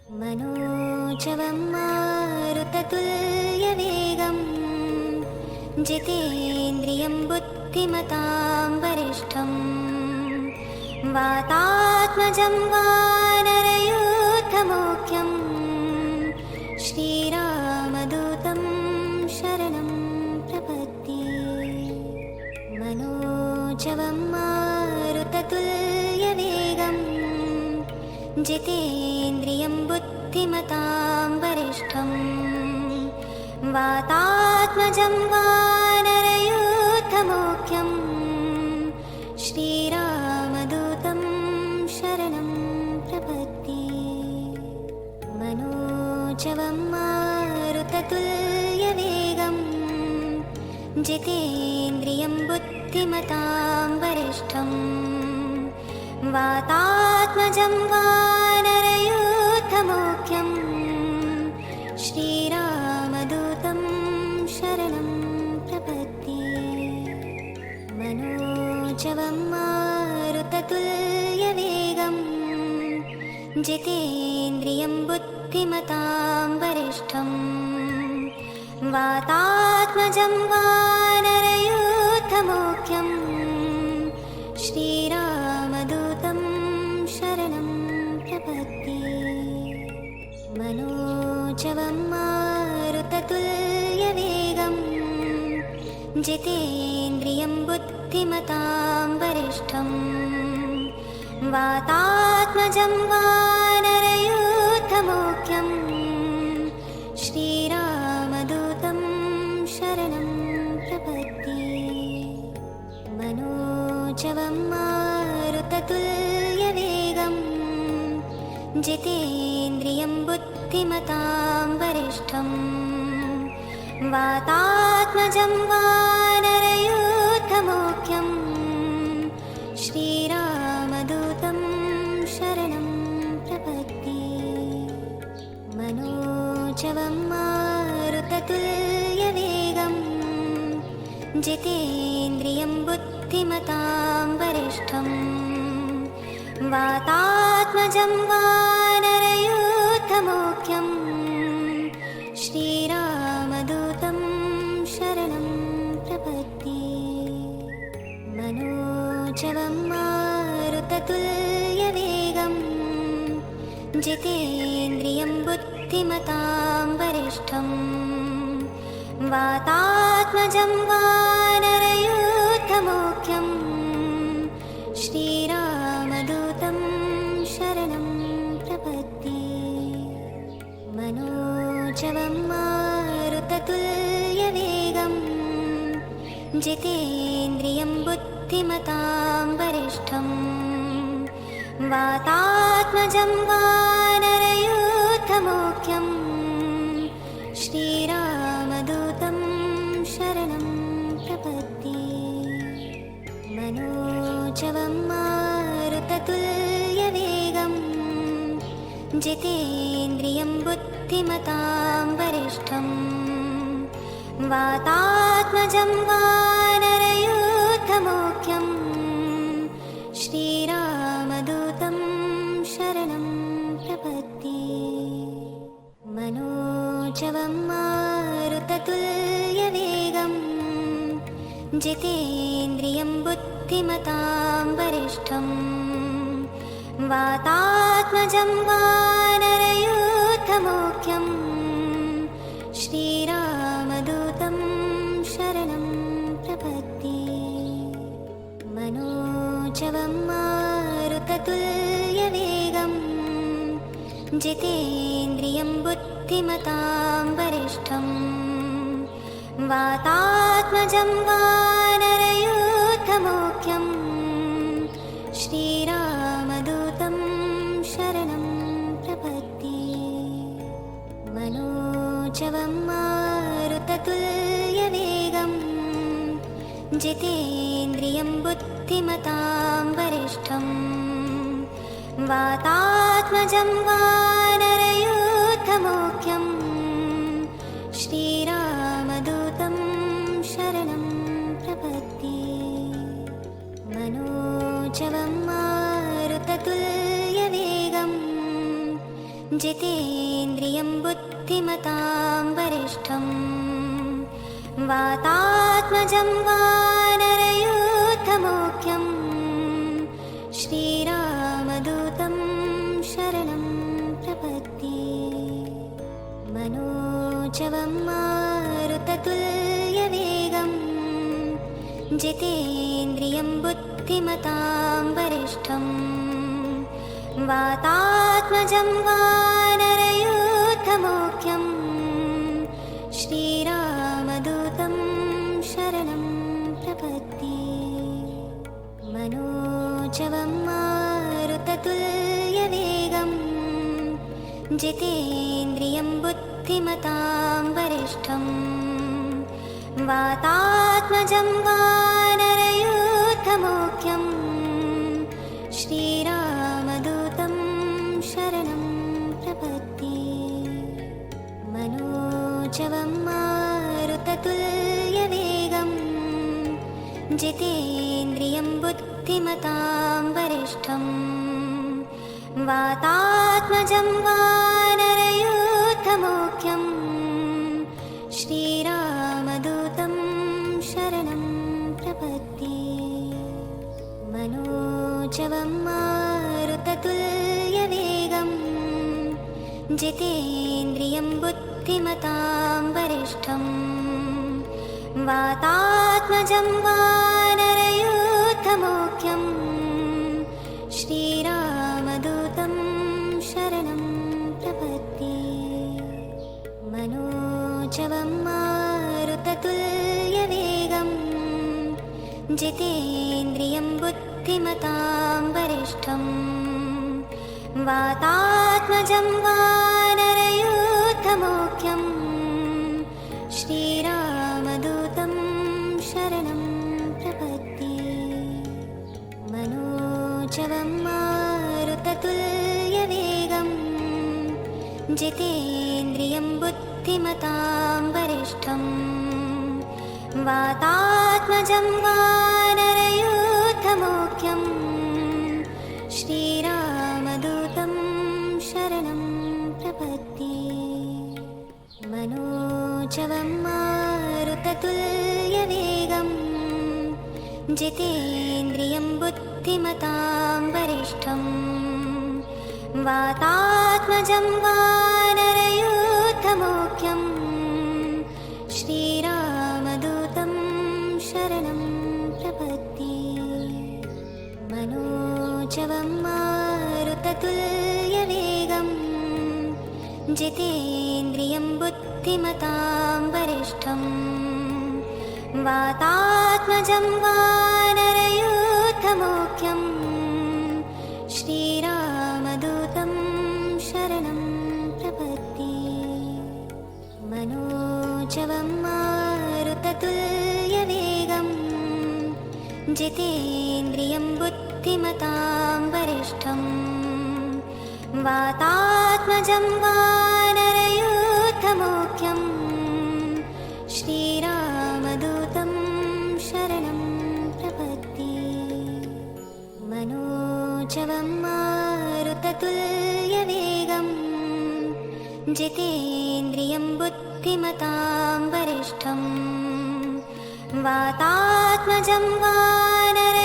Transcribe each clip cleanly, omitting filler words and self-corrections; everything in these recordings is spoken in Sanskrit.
मनोजवं मारुततुल्यवेगं जितेन्द्रियं बुद्धिमतां वरिष्ठं वातात्मजं वानरयूथमुख्यं श्रीरामदूतं शरणं प्रपद्ये। मनोजवं मारुततुल्यवेगं जितेन्द्रियं बुद्धिमतां वरिष्ठं वातात्मजं वानरयूथमुख्यं श्रीरामदूतं शरणं प्रपद्ये। मनोजवं मारुततुल्यवेगं जितेन्द्रियं बुद्धिमतां वरिष्ठं वातात्मजं वानरयूथमुख्यं श्रीरामदूतं शरणं प्रपद्ये। मनोजवं मारुततुल्यवेगं जितेन्द्रियं बुद्धिमतां वरिष्ठं वातात्मजं वानरयूथमुख्यं श्रीरामदूतं शरणं प्रपद्ये। मनोजवं मारुततुल्यवेगं जितेन्द्रियं बुद्धिमतां वरिष्ठं वातात्मजं वानरयूथमुख्यं श्रीरामदूतं शरणं प्रपद्ये। मनोजवं मारुततुल्यवेगं जितेन्द्रियं बुद्धिमतां वरिष्ठं वातात्मजं वानरयूथमुख्यं श्रीरामदूतं शरणं प्रपद्ये। मनोजवं मारुततुल्यवेगं जितेन्द्रियं बुद्धिमतां वरिष्ठं वातात्मजं वानरयूथमुख्यं श्रीरामदूतं शरणं प्रपद्ये। मनोजवं मारुततुल्यवेगं जितेन्द्रियं बुद्धिमतां वरिष्ठं वातात्मजं वानरयूथमुख्यं श्रीरामदूतं शरणं प्रपद्ये। मनोजवं मारुततुल्यवेगं जितेन्द्रियं बुद्धिमतां वरिष्ठं वातात्मजं वानरयूथमुख्यं श्रीरामदूतं शरणं प्रपद्ये। मनोजवं मारुततुल्यवेगं जितेन्द्रियं बुद्धिमतां वरिष्ठं वातात्मजं वानरयूथमुख्यं श्रीरामदूतं शरणं प्रपद्ये। मनोजवं मारुततुल्यवेगं जितेन्द्रियं बुद्धिमतां वरिष्ठं वातात्मजं वानरयूथमुख्यं श्रीरामदूतं शरणं प्रपद्ये। मनोजवं मारुततुल्यवेगं जितेन्द्रियं बुद्धिमतां वरिष्ठं वातात्मजं वानरयूथमुख्यं श्रीरामदूतं शरणं प्रपद्ये। मनोजवं मारुततुल्यवेगं जितेन्द्रियं बुद्धिमतां वरिष्ठं वातात्मजं वानरयूथमुख्यं श्रीरामदूतं शरणं प्रपद्ये। मनोजवं मारुततुल्यवेगं जितेन्द्रियं बुद्धिमतां वरिष्ठं वातात्मजं वानरयूथमुख्यं श्रीरामदूतं शरणं प्रपद्ये। मनोजवं मारुततुल्यवेगं जितेन्द्रियं बुद्धिमतां वरिष्ठं वातात्मजं वानरयूथमुख्यं श्रीरामदूतं शरणं प्रपद्ये। मनोजवं मारुततुल्यवेगं जितेन्द्रियं बुद्धिमतां वरिष्ठं वातात्मजं वानरयूथमुख्यं श्रीरामदूतं शरणं प्रपद्ये। मनोजवं मारुततुल्यवेगं जितेन्द्रियं बुद्धिमतां वरिष्ठं वातात्मजं वानरयूथमुख्यं श्रीरामदूतं शरणं प्रपद्ये। मनोजवं मारुततुल्यवेगं जितेन्द्रियं बुद्धिमतां वरिष्ठं वातात्मजं वानरयूथमुख्यं श्रीरामदूतं शरणं प्रपद्ये। मनोजवं मारुततुल्यवेगं जितेन्द्रियं बुद्धिमतां वरिष्ठं वातात्मजं वानरयूथमुख्यं श्रीरामदूतं शरणं प्रपद्ये। मनोजवं मारुततुल्यवेगं जितेन्द्रियं बुद्धिमतां वरिष्ठं वातात्मजं वानरयूथमुख्यं श्रीरामदूतं शरणं प्रपद्ये। मनोजवं मारुततुल्यवेगं जितेन्द्रियं बुद्धिमतां वरिष्ठं वातात्मजं वानरयूथमुख्यं श्रीरामदूतं शरणं प्रपद्ये। मनोजवं मारुततुल्यवेगं जितेन्द्रियं बुद्धिमतां वरिष्ठं वातात्मजं वानरयूथमुख्यं श्रीरामदूतं शरणं प्रपद्ये। मनोजवं मारुततुल्यवेगं जितेन्द्रियं बुद्धिमतां वरिष्ठं वातात्मजं वानरयूथमुख्यं श्रीरामदूतं शरणं प्रपद्ये। मनोजवं मारुततुल्यवेगं जितेन्द्रियं बुद्धिमतां वरिष्ठं वातात्मजं वानरयूथमुख्यं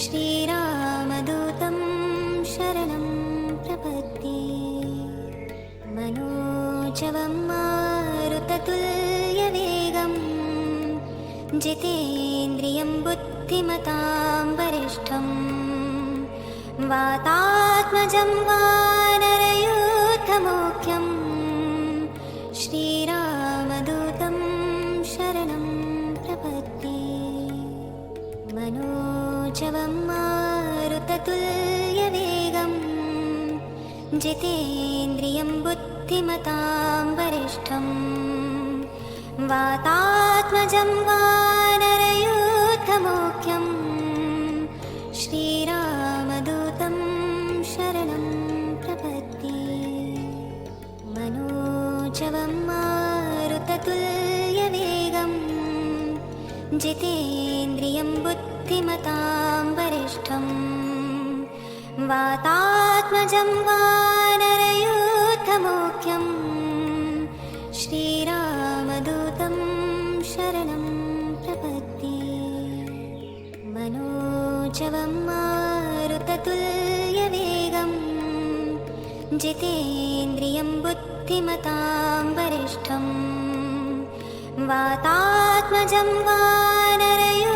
श्रीरामदूतं शरणं प्रपद्ये। मनोजवं मारुततुल्यवेगं जितेन्द्रियं बुद्धिमतां वरिष्ठं वातात्मजं वानरयूथमुख्यं श्रीरामदूतं शरणं प्रपद्ये। मनोजवं मारुततुल्यवेगं जितेन्द्रियं बुद्धिमतां वरिष्ठं वातात्मजं वानरयूथमुख्यं श्रीरामदूतं शरणं प्रपद्ये। मनोजवं मारुततुल्यवेगं जितेन्द्रियं बुद्धिमतां वरिष्ठं वातात्मजं वातात्मजं वानरयूथमुख्यं श्रीरामदूतं शरणं प्रपद्ये मनोजवं मारुततुल्यवेगं जितेन्द्रियं बुद्धिमतां वरिष्ठं वातात्मजं वानरयूथमुख्यं